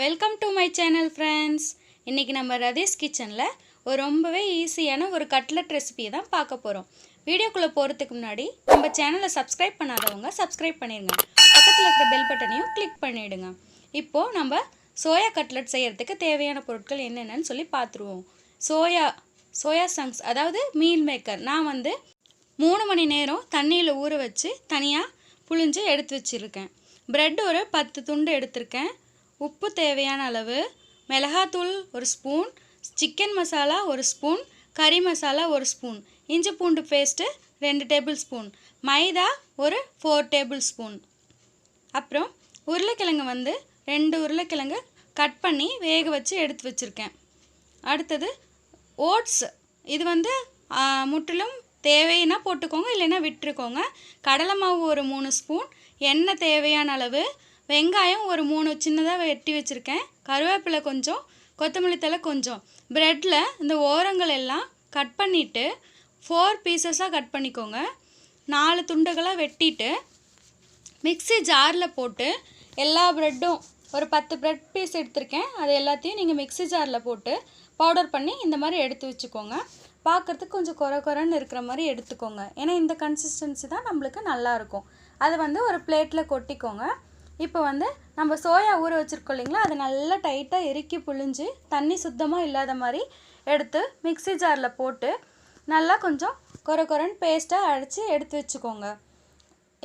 Welcome to my channel friends. இன்றைக்கி நம்ம ரதீஸ் கிச்சனில் ஒரு ரொம்பவே ஈஸியான ஒரு கட்லெட் ரெசிபியை தான் பார்க்க போகிறோம். வீடியோக்குள்ளே போகிறதுக்கு முன்னாடி நம்ம சேனலை சப்ஸ்கிரைப் பண்ணாதவங்க சப்ஸ்கிரைப் பண்ணிடுங்க. பக்கத்தில் இருக்கிற பெல் பட்டனையும் கிளிக் பண்ணிவிடுங்க. இப்போது நம்ம சோயா கட்லெட் செய்கிறதுக்கு தேவையான பொருட்கள் என்னென்னு சொல்லி பார்த்துருவோம். சோயா சங்க்ஸ், அதாவது மீல் மேக்கர். நான் 3 மணி நேரம் தண்ணியில் ஊற வச்சு தனியாக புழிஞ்சு எடுத்து வச்சுருக்கேன். ப்ரெட் ஒரு 10 துண்டு எடுத்திருக்கேன். உப்பு தேவையான அளவு, மிளகாத்தூள் 1 ஸ்பூன், சிக்கன் மசாலா 1 ஸ்பூன், கறி மசாலா 1 ஸ்பூன், இஞ்சி பூண்டு பேஸ்ட்டு 2 டேபிள் ஸ்பூன், மைதா ஒரு 4 டேபிள் ஸ்பூன். அப்புறம் உருளைக்கிழங்கு 2 உருளைக்கிழங்கு கட் பண்ணி வேக வச்சு எடுத்து வச்சுருக்கேன். அடுத்தது ஓட்ஸ். இது முற்றிலும் தேவைன்னா போட்டுக்கோங்க, இல்லைன்னா விட்டுருக்கோங்க. கடலை மாவு ஒரு 3 ஸ்பூன், எண்ணெய் தேவையான அளவு, வெங்காயம் ஒரு 3 சின்னதாக வெட்டி வச்சுருக்கேன், கருவேப்பிலை கொஞ்சம், கொத்தமல்லி தழை கொஞ்சம். ப்ரெட்டில் இந்த ஓரங்கள் எல்லாம் கட் பண்ணிவிட்டு 4 பீசஸாக கட் பண்ணிக்கோங்க. 4 துண்டுகளாக வெட்டிட்டு மிக்ஸி ஜாரில் போட்டு எல்லா ப்ரெட்டும் ஒரு 10 ப்ரெட் பீஸ் எடுத்திருக்கேன். அது எல்லாத்தையும் நீங்கள் மிக்ஸி ஜாரில் போட்டு பவுடர் பண்ணி இந்த மாதிரி எடுத்து வச்சுக்கோங்க. பார்க்குறதுக்கு கொஞ்சம் குறைன்னு இருக்கிற மாதிரி எடுத்துக்கோங்க. ஏன்னா இந்த கன்சிஸ்டன்சி தான் நம்மளுக்கு நல்லாயிருக்கும். அதை ஒரு பிளேட்டில் கொட்டிக்கோங்க. இப்போ நம்ம சோயா ஊற வச்சுருக்கோம் இல்லைங்களா, அதை நல்லா டைட்டாக இறுக்கி புழிஞ்சு தண்ணி சுத்தமாக இல்லாத மாதிரி எடுத்து மிக்ஸி ஜாரில் போட்டு நல்லா கொஞ்சம் குறைன்னு பேஸ்ட்டாக அரைச்சி எடுத்து வச்சுக்கோங்க.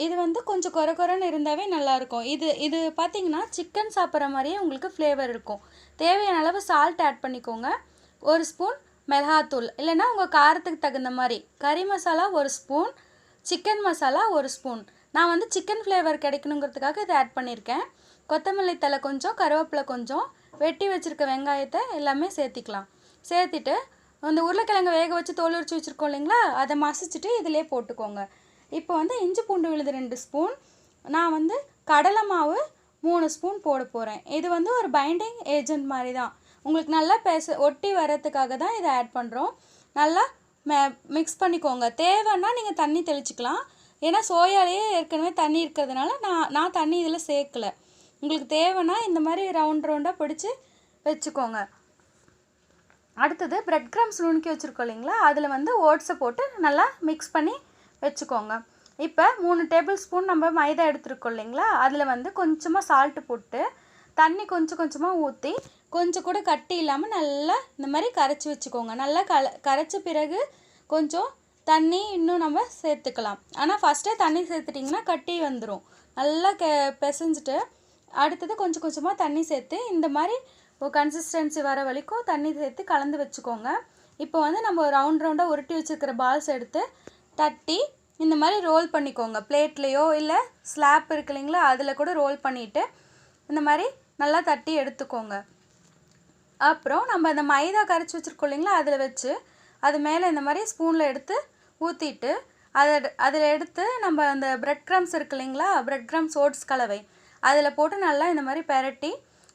இது கொஞ்சம் குறைன்னு இருந்தாவே நல்லாயிருக்கும். இது பார்த்திங்கன்னா சிக்கன் சாப்பிட்ற மாதிரியே உங்களுக்கு ஃப்ளேவர் இருக்கும். தேவையான அளவு சால்ட் ஆட் பண்ணிக்கோங்க. 1 ஸ்பூன் மிளகாத்தூள், இல்லைன்னா உங்கள் காரத்துக்கு தகுந்த மாதிரி. கறி masala 1 spoon, chicken masala 1 spoon. நான் சிக்கன் ஃப்ளேவர் கிடைக்கணுங்கிறதுக்காக இதை ஆட் பண்ணியிருக்கேன். கொத்தமல்லி தழை கொஞ்சம், கருவேப்பிலை கொஞ்சம், வெட்டி வச்சுருக்க வெங்காயத்தை எல்லாமே சேர்த்திக்கலாம். சேர்த்திட்டு அந்த உருளைக்கிழங்கு வேக வச்சு தோல் உரிச்சு வச்சுருக்கோம் இல்லைங்களா, அதை மசிச்சுட்டு இதிலே போட்டுக்கோங்க. இப்போ இஞ்சி பூண்டு விழுது 2 ஸ்பூன், நான் கடலை மாவு 3 ஸ்பூன் போட போகிறேன். இது ஒரு பைண்டிங் ஏஜென்ட் மாதிரி தான், உங்களுக்கு நல்லா ஒட்டி வரத்துக்காக தான் இதை ஆட் பண்ணுறோம். நல்லா மிக்ஸ் பண்ணிக்கோங்க. தேவைன்னா நீங்கள் தண்ணி தெளிச்சிக்கலாம். ஏன்னா சோயாலேயே ஏற்கனவே தண்ணி இருக்கிறதுனால நான் தண்ணி இதில் சேர்க்கலை. உங்களுக்கு தேவைன்னா இந்த மாதிரி ரவுண்டாக பிடிச்சி வச்சுக்கோங்க. அடுத்தது ப்ரெட் க்ரம்ஸ் நுணுக்கி வச்சுருக்கோம் இல்லைங்களா, அதில் ஓட்ஸை போட்டு நல்லா மிக்ஸ் பண்ணி வச்சுக்கோங்க. இப்போ 3 டேபிள் ஸ்பூன் நம்ம மைதா எடுத்துருக்கோம் இல்லைங்களா, அதில் கொஞ்சமாக சால்ட்டு போட்டு தண்ணி கொஞ்சமாக ஊற்றி கொஞ்சம் கூட கட்டி இல்லாமல் நல்லா இந்த மாதிரி கரைச்சி வச்சுக்கோங்க. நல்லா கரைச்ச பிறகு கொஞ்சம் தண்ணி இன்னும் நம்ம சேர்த்துக்கலாம். ஆனால் ஃபஸ்ட்டே தண்ணி சேர்த்துட்டிங்கன்னா கட்டி வந்துடும். நல்லா பிசைஞ்சிட்டு அடுத்தது கொஞ்சமாக தண்ணி சேர்த்து இந்த மாதிரி கன்சிஸ்டன்சி வர வரைக்கும் தண்ணி சேர்த்து கலந்து வச்சுக்கோங்க. இப்போ நம்ம ரவுண்டாக உருட்டி வச்சுருக்கிற பால்ஸ் எடுத்து தட்டி இந்த மாதிரி ரோல் பண்ணிக்கோங்க. பிளேட்லேயோ இல்லை ஸ்லாப் இருக்கு இல்லைங்களா, அதில் கூட ரோல் பண்ணிவிட்டு இந்த மாதிரி நல்லா தட்டி எடுத்துக்கோங்க. அப்புறம் நம்ம இந்த மைதா கரைச்சி வச்சுருக்கோம் இல்லைங்களா, அதில் வச்சு அது மேலே இந்த மாதிரி ஸ்பூனில் எடுத்து ஊற்றிட்டு அதில் எடுத்து நம்ம அந்த ப்ரெட் க்ரம்ஸ் இருக்கு இல்லைங்களா, ப்ரெட் க்ரம்ஸ் ஓட்ஸ் கலவை அதில் போட்டு நல்லா இந்த மாதிரி பெரட்டி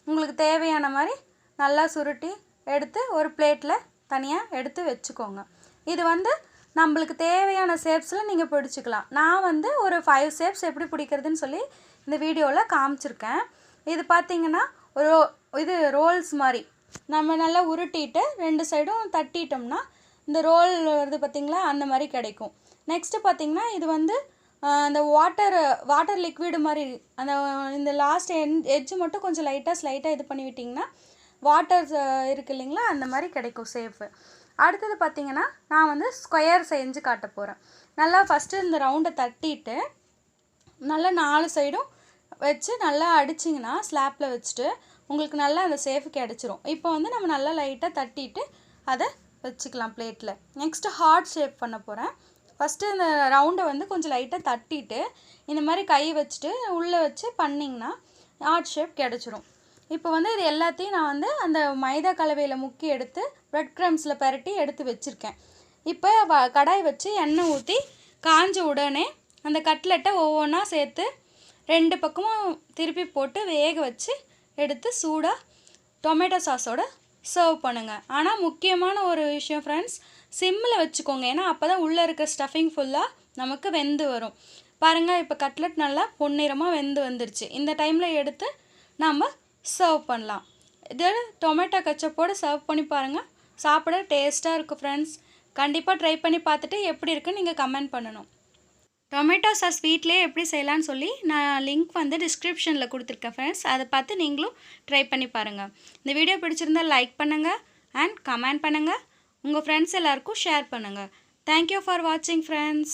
உங்களுக்கு தேவையான மாதிரி நல்லா சுருட்டி எடுத்து ஒரு பிளேட்டில் தனியாக எடுத்து வச்சுக்கோங்க. இது நம்மளுக்கு தேவையான ஷேப்ஸில் நீங்கள் பிடிச்சிக்கலாம். நான் ஒரு 5 ஷேப்ஸ் எப்படி பிடிக்கிறதுன்னு சொல்லி இந்த வீடியோவில் காமிச்சிருக்கேன். இது பார்த்திங்கன்னா இது ரோல்ஸ் மாதிரி நம்ம நல்லா உருட்டிட்டு 2 சைடும் தட்டிட்டோம்னா இந்த ரோல் வருது பார்த்திங்களா, அந்த மாதிரி கிடைக்கும். நெக்ஸ்ட்டு பார்த்திங்கன்னா இது அந்த வாட்டர் லிக்விடு மாதிரி அந்த இந்த லாஸ்ட் எட்ஜு மட்டும் கொஞ்சம் ஸ்லைட்டாக இது பண்ணி விட்டிங்கன்னா வாட்டர் இருக்குது இல்லைங்களா, அந்த மாதிரி கிடைக்கும் ஷேப்பு. அடுத்தது பார்த்திங்கன்னா நான் ஸ்கொயர் செஞ்சு காட்ட போகிறேன். நல்லா ஃபஸ்ட்டு இந்த ரவுண்டை தட்டிட்டு நல்லா 4 சைடும் வச்சு நல்லா அடிச்சிங்கன்னா ஸ்லாப்பில் வச்சுட்டு உங்களுக்கு நல்லா அந்த ஷேப்பு கிடச்சிரும். இப்போ நம்ம நல்லா லைட்டாக தட்டிட்டு அதை வச்சுக்கலாம் பிளேட்டில். நெக்ஸ்ட்டு ஹார்ட் ஷேப் பண்ண போகிறேன். ஃபஸ்ட்டு இந்த ரவுண்டை கொஞ்சம் லைட்டாக தட்டிட்டு இந்த மாதிரி கை வச்சுட்டு உள்ளே வச்சு பண்ணிங்கன்னா ஹார்ட் ஷேப் கிடச்சிரும். இப்போ இது எல்லாத்தையும் நான் அந்த மைதா கலவையில் முக்கி எடுத்து ப்ரெட் க்ரம்ஸில் பரட்டி எடுத்து வச்சுருக்கேன். இப்போ கடாய் வச்சு எண்ணெய் ஊற்றி காஞ்ச உடனே அந்த கட்லெட்டை ஒவ்வொன்றா சேர்த்து 2 பக்கமும் திருப்பி போட்டு வேக வச்சு எடுத்து சூடாக டொமேட்டோ சாஸோட சர்வ் பண்ணுங்கள். ஆனால் முக்கியமான ஒரு விஷயம் ஃப்ரெண்ட்ஸ், சிம்மில் வச்சுக்கோங்க. ஏன்னா அப்போ தான் உள்ளே இருக்க ஸ்டஃபிங் ஃபுல்லாக நமக்கு வெந்து வரும். பாருங்கள், இப்போ கட்லெட் நல்லா பொன்னிறமாக வெந்து வந்துருச்சு. இந்த டைமில் எடுத்து நம்ம சர்வ் பண்ணலாம். இது டொமேட்டோ கெச்சப்போடு சர்வ் பண்ணி பாருங்கள். சாப்பிட டேஸ்ட்டாக இருக்கும் ஃப்ரெண்ட்ஸ். கண்டிப்பாக ட்ரை பண்ணி பார்த்துட்டு எப்படி இருக்குன்னு நீங்கள் கமெண்ட் பண்ணணும். டொமேட்டோ சாஸ் வீட்டிலே எப்படி செய்யலான்னு சொல்லி நான் லிங்க் டிஸ்கிரிப்ஷனில் கொடுத்துருக்கேன் ஃப்ரெண்ட்ஸ். அதை பார்த்து நீங்களும் ட்ரை பண்ணி பாருங்கள். இந்த வீடியோ பிடிச்சிருந்தால் லைக் பண்ணுங்கள் அண்ட் கமெண்ட் பண்ணுங்கள். உங்கள் ஃப்ரெண்ட்ஸ் எல்லாருக்கும் ஷேர் பண்ணுங்கள். தேங்க்யூ ஃபார் வாட்சிங் ஃப்ரெண்ட்ஸ்.